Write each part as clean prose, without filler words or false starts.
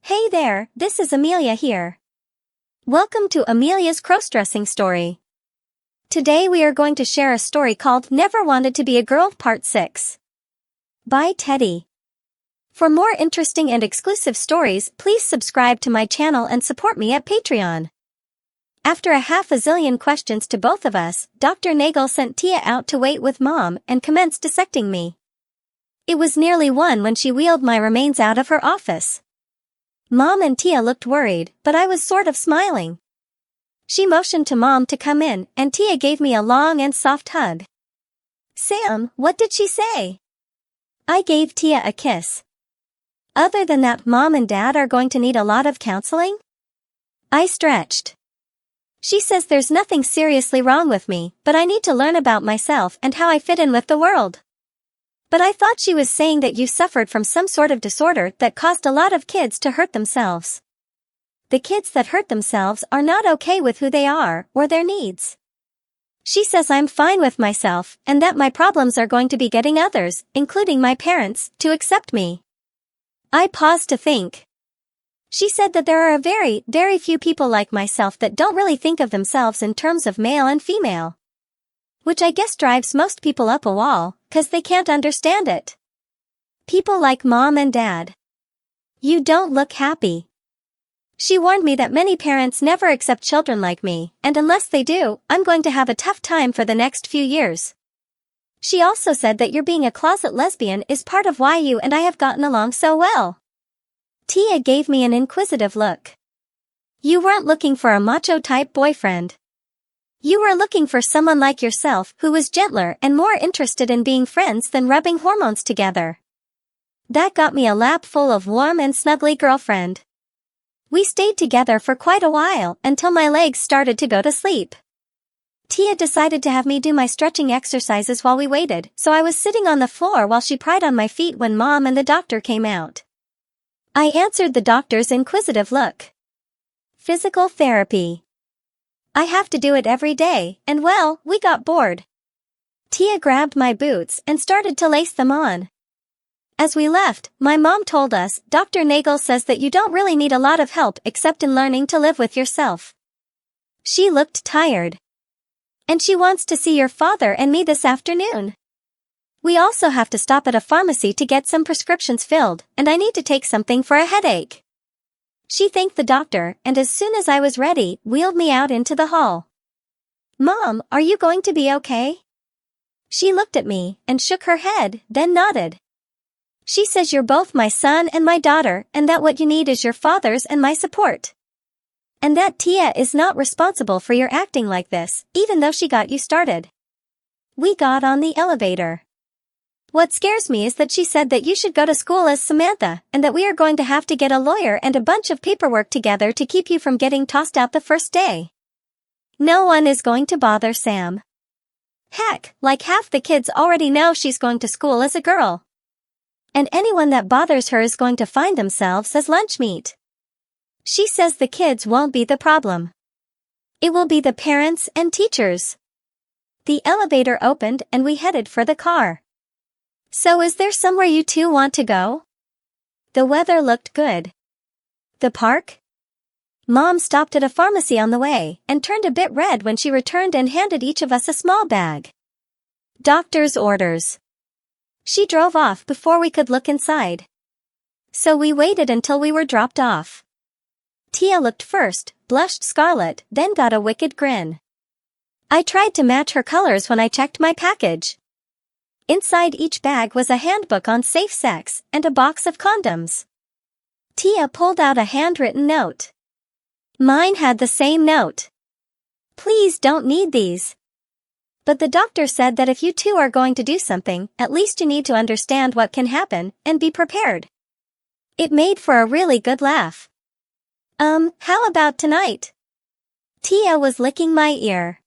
Hey there, this is Amelia here. Welcome to Amelia's crossdressing story. Today we are going to share a story called Never Wanted to Be a Girl Part 6. By Teddy. For more interesting and exclusive stories, please subscribe to my channel and support me at Patreon. After a half-a-zillion questions to both of us, Dr. Nagel sent Tia out to wait with Mom and commenced dissecting me. It was nearly 1 when she wheeled my remains out of her office. Mom and Tia looked worried, but I was sort of smiling. She motioned to Mom to come in, and Tia gave me a long and soft hug. Sam, what did she say? I gave Tia a kiss. Other than that, Mom and Dad are going to need a lot of counseling? I stretched. She says there's nothing seriously wrong with me, but I need to learn about myself and how I fit in with the world. But I thought she was saying that you suffered from some sort of disorder that caused a lot of kids to hurt themselves. The kids that hurt themselves are not okay with who they are or their needs. She says I'm fine with myself and that my problems are going to be getting others, including my parents, to accept me. I paused to think. She said that there are very, very few people like myself that don't really think of themselves in terms of male and female. Which I guess drives most people up a wall, 'cause they can't understand it. People like Mom and Dad. You don't look happy. She warned me that many parents never accept children like me, and unless they do, I'm going to have a tough time for the next few years. She also said that your being a closet lesbian is part of why you and I have gotten along so well. Tia gave me an inquisitive look. You weren't looking for a macho-type boyfriend. You were looking for someone like yourself who was gentler and more interested in being friends than rubbing hormones together. That got me a lap full of warm and snuggly girlfriend. We stayed together for quite a while until my legs started to go to sleep. Tia decided to have me do my stretching exercises while we waited, so I was sitting on the floor while she pried on my feet when Mom and the doctor came out. I answered the doctor's inquisitive look. Physical therapy. I have to do it every day, and well, we got bored. Tia grabbed my boots and started to lace them on. As we left, my mom told us, Dr. Nagel says that you don't really need a lot of help except in learning to live with yourself. She looked tired. And she wants to see your father and me this afternoon. We also have to stop at a pharmacy to get some prescriptions filled, and I need to take something for a headache. She thanked the doctor, and as soon as I was ready, wheeled me out into the hall. Mom, are you going to be okay? She looked at me and shook her head, then nodded. She says you're both my son and my daughter, and that what you need is your father's and my support. And that Tia is not responsible for your acting like this, even though she got you started. We got on the elevator. What scares me is that she said that you should go to school as Samantha, and that we are going to have to get a lawyer and a bunch of paperwork together to keep you from getting tossed out the first day. No one is going to bother Sam. Heck, like half the kids already know she's going to school as a girl. And anyone that bothers her is going to find themselves as lunch meat. She says the kids won't be the problem. It will be the parents and teachers. The elevator opened and we headed for the car. So is there somewhere you two want to go? The weather looked good. The park? Mom stopped at a pharmacy on the way and turned a bit red when she returned and handed each of us a small bag. Doctor's orders. She drove off before we could look inside. So we waited until we were dropped off. Tia looked first, blushed scarlet, then got a wicked grin. I tried to match her colors when I checked my package. Inside each bag was a handbook on safe sex and a box of condoms. Tia pulled out a handwritten note. Mine had the same note. Please don't need these. But the doctor said that if you two are going to do something, at least you need to understand what can happen and be prepared. It made for a really good laugh. How about tonight? Tia was licking my ear.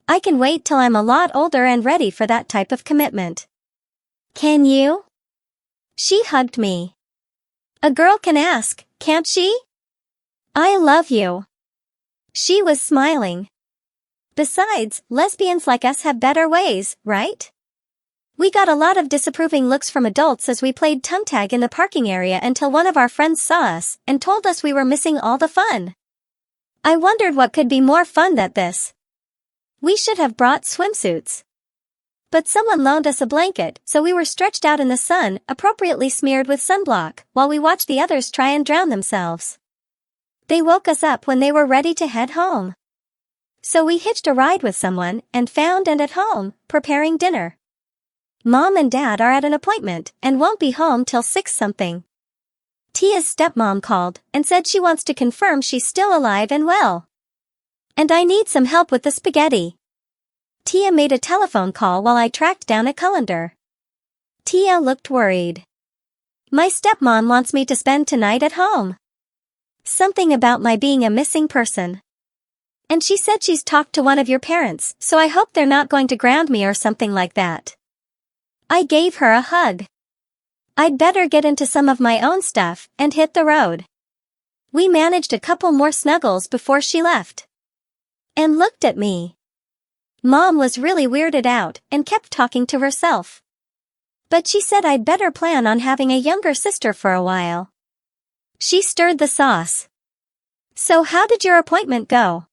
I can wait till I'm a lot older and ready for that type of commitment. Can you? She hugged me. A girl can ask, can't she? I love you. She was smiling. Besides, lesbians like us have better ways, right? We got a lot of disapproving looks from adults as we played tongue tag in the parking area until one of our friends saw us and told us we were missing all the fun. I wondered what could be more fun than this. We should have brought swimsuits. But someone loaned us a blanket, so we were stretched out in the sun, appropriately smeared with sunblock, while we watched the others try and drown themselves. They woke us up when they were ready to head home. So we hitched a ride with someone and found and at home, preparing dinner. Mom and Dad are at an appointment and won't be home till 6-something. Tia's stepmom called and said she wants to confirm she's still alive and well. And I need some help with the spaghetti. Tia made a telephone call while I tracked down a colander. Tia looked worried. My stepmom wants me to spend tonight at home. Something about my being a missing person. And she said she's talked to one of your parents, so I hope they're not going to ground me or something like that. I gave her a hug. I'd better get into some of my own stuff and hit the road. We managed a couple more snuggles before she left. And looked at me. Mom was really weirded out and kept talking to herself. But she said I'd better plan on having a younger sister for a while. She stirred the sauce. So how did your appointment go?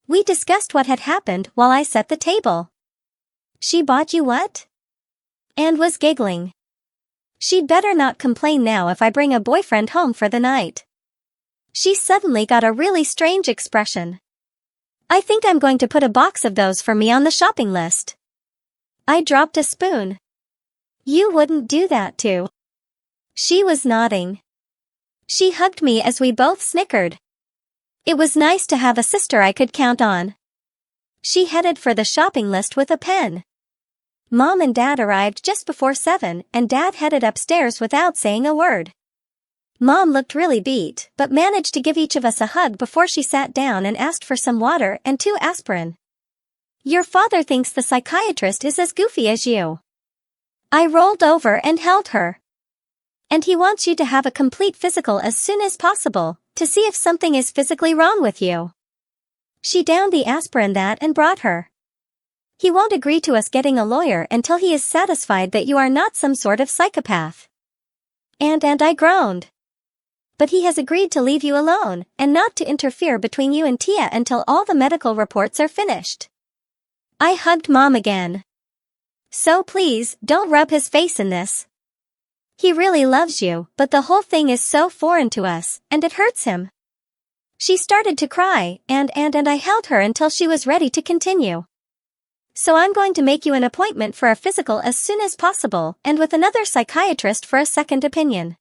We discussed what had happened while I set the table. She bought you what? And was giggling. She'd better not complain now if I bring a boyfriend home for the night. She suddenly got a really strange expression. I think I'm going to put a box of those for me on the shopping list. I dropped a spoon. You wouldn't do that too. She was nodding. She hugged me as we both snickered. It was nice to have a sister I could count on. She headed for the shopping list with a pen. Mom and Dad arrived just before 7 and Dad headed upstairs without saying a word. Mom looked really beat, but managed to give each of us a hug before she sat down and asked for some water and 2 aspirin. Your father thinks the psychiatrist is as goofy as you. I rolled over and held her. And he wants you to have a complete physical as soon as possible, to see if something is physically wrong with you. She downed the aspirin that and brought her. He won't agree to us getting a lawyer until he is satisfied that you are not some sort of psychopath. And I groaned. But he has agreed to leave you alone, and not to interfere between you and Tia until all the medical reports are finished. I hugged Mom again. So please, don't rub his face in this. He really loves you, but the whole thing is so foreign to us, and it hurts him. She started to cry, and I held her until she was ready to continue. So I'm going to make you an appointment for a physical as soon as possible, and with another psychiatrist for a second opinion.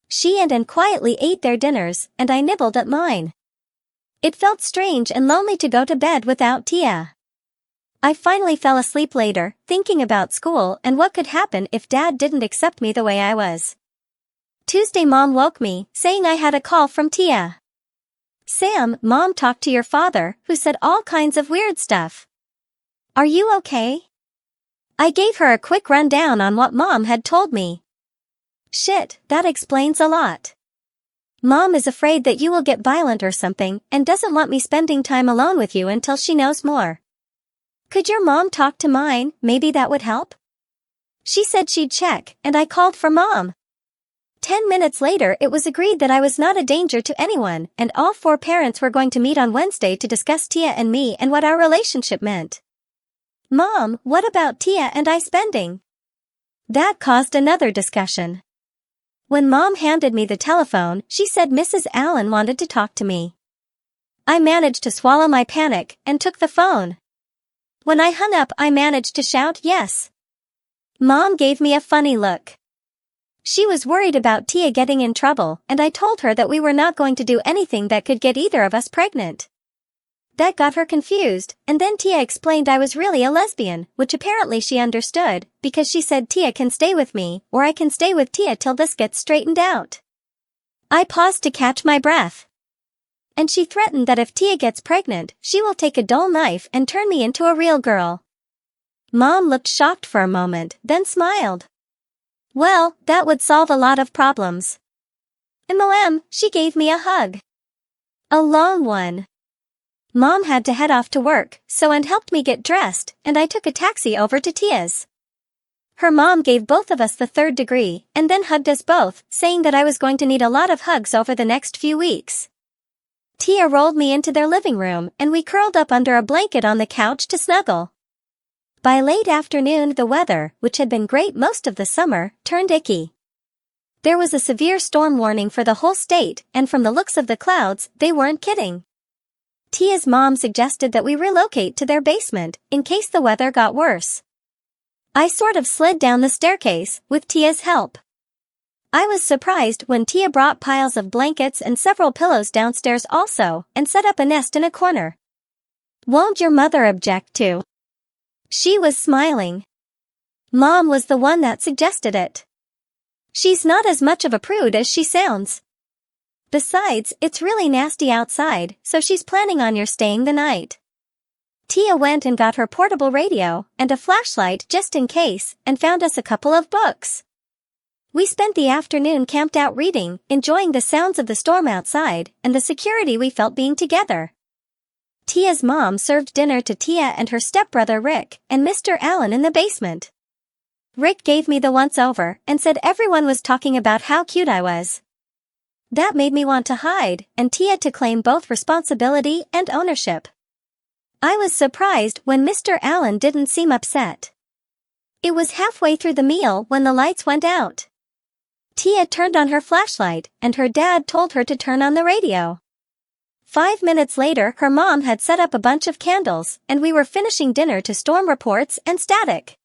She and quietly ate their dinners, and I nibbled at mine. It felt strange and lonely to go to bed without Tia. I finally fell asleep later, thinking about school and what could happen if Dad didn't accept me the way I was. Tuesday Mom woke me, saying I had a call from Tia. Sam, Mom talked to your father, who said all kinds of weird stuff. Are you okay? I gave her a quick rundown on what Mom had told me. Shit, that explains a lot. Mom is afraid that you will get violent or something and doesn't want me spending time alone with you until she knows more. Could your mom talk to mine? Maybe that would help? She said she'd check, and I called for Mom. 10 minutes later it was agreed that I was not a danger to anyone, and all 4 parents were going to meet on Wednesday to discuss Tia and me and what our relationship meant. Mom, what about Tia and I spending? That caused another discussion. When Mom handed me the telephone, she said Mrs. Allen wanted to talk to me. I managed to swallow my panic and took the phone. When I hung up, I managed to shout yes. Mom gave me a funny look. She was worried about Tia getting in trouble, and I told her that we were not going to do anything that could get either of us pregnant. That got her confused, and then Tia explained I was really a lesbian, which apparently she understood, because she said Tia can stay with me, or I can stay with Tia till this gets straightened out. I paused to catch my breath. And she threatened that if Tia gets pregnant, she will take a dull knife and turn me into a real girl. Mom looked shocked for a moment, then smiled. Well, that would solve a lot of problems. She gave me a hug. A long one. Mom had to head off to work, so and helped me get dressed, and I took a taxi over to Tia's. Her mom gave both of us the third degree and then hugged us both, saying that I was going to need a lot of hugs over the next few weeks. Tia rolled me into their living room and we curled up under a blanket on the couch to snuggle. By late afternoon, the weather, which had been great most of the summer, turned icky. There was a severe storm warning for the whole state, and from the looks of the clouds, they weren't kidding. Tia's mom suggested that we relocate to their basement, in case the weather got worse. I sort of slid down the staircase, with Tia's help. I was surprised when Tia brought piles of blankets and several pillows downstairs also, and set up a nest in a corner. "Won't your mother object to?" She was smiling. Mom was the one that suggested it. She's not as much of a prude as she sounds. Besides, it's really nasty outside, so she's planning on your staying the night. Tia went and got her portable radio and a flashlight just in case, and found us a couple of books. We spent the afternoon camped out reading, enjoying the sounds of the storm outside and the security we felt being together. Tia's mom served dinner to Tia and her stepbrother Rick and Mr. Allen in the basement. Rick gave me the once-over and said everyone was talking about how cute I was. That made me want to hide, and Tia to claim both responsibility and ownership. I was surprised when Mr. Allen didn't seem upset. It was halfway through the meal when the lights went out. Tia turned on her flashlight, and her dad told her to turn on the radio. 5 minutes later, her mom had set up a bunch of candles, and we were finishing dinner to storm reports and static.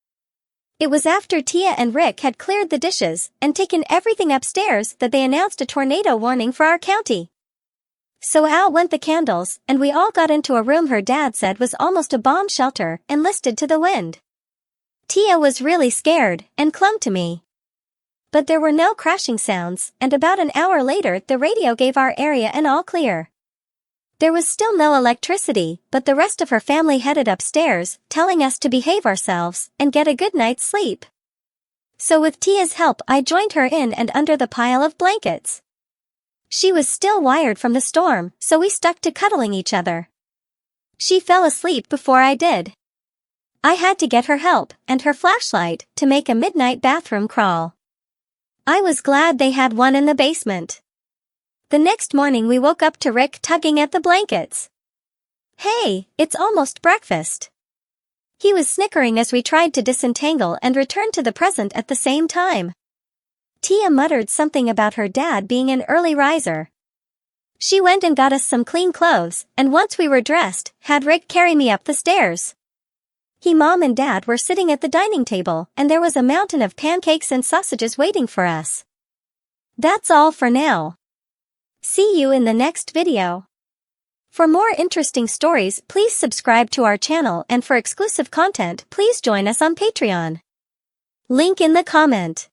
It was after Tia and Rick had cleared the dishes and taken everything upstairs that they announced a tornado warning for our county. So out went the candles, and we all got into a room her dad said was almost a bomb shelter and listed to the wind. Tia was really scared and clung to me. But there were no crashing sounds, and about an hour later the radio gave our area an all clear. There was still no electricity, but the rest of her family headed upstairs, telling us to behave ourselves and get a good night's sleep. So with Tia's help I joined her in and under the pile of blankets. She was still wired from the storm, so we stuck to cuddling each other. She fell asleep before I did. I had to get her help and her flashlight to make a midnight bathroom crawl. I was glad they had one in the basement. The next morning we woke up to Rick tugging at the blankets. "Hey, it's almost breakfast." He was snickering as we tried to disentangle and return to the present at the same time. Tia muttered something about her dad being an early riser. She went and got us some clean clothes, and once we were dressed, had Rick carry me up the stairs. Mom and Dad were sitting at the dining table, and there was a mountain of pancakes and sausages waiting for us. That's all for now. See you in the next video. For more interesting stories, please subscribe to our channel, and for exclusive content, please join us on Patreon. Link in the comment.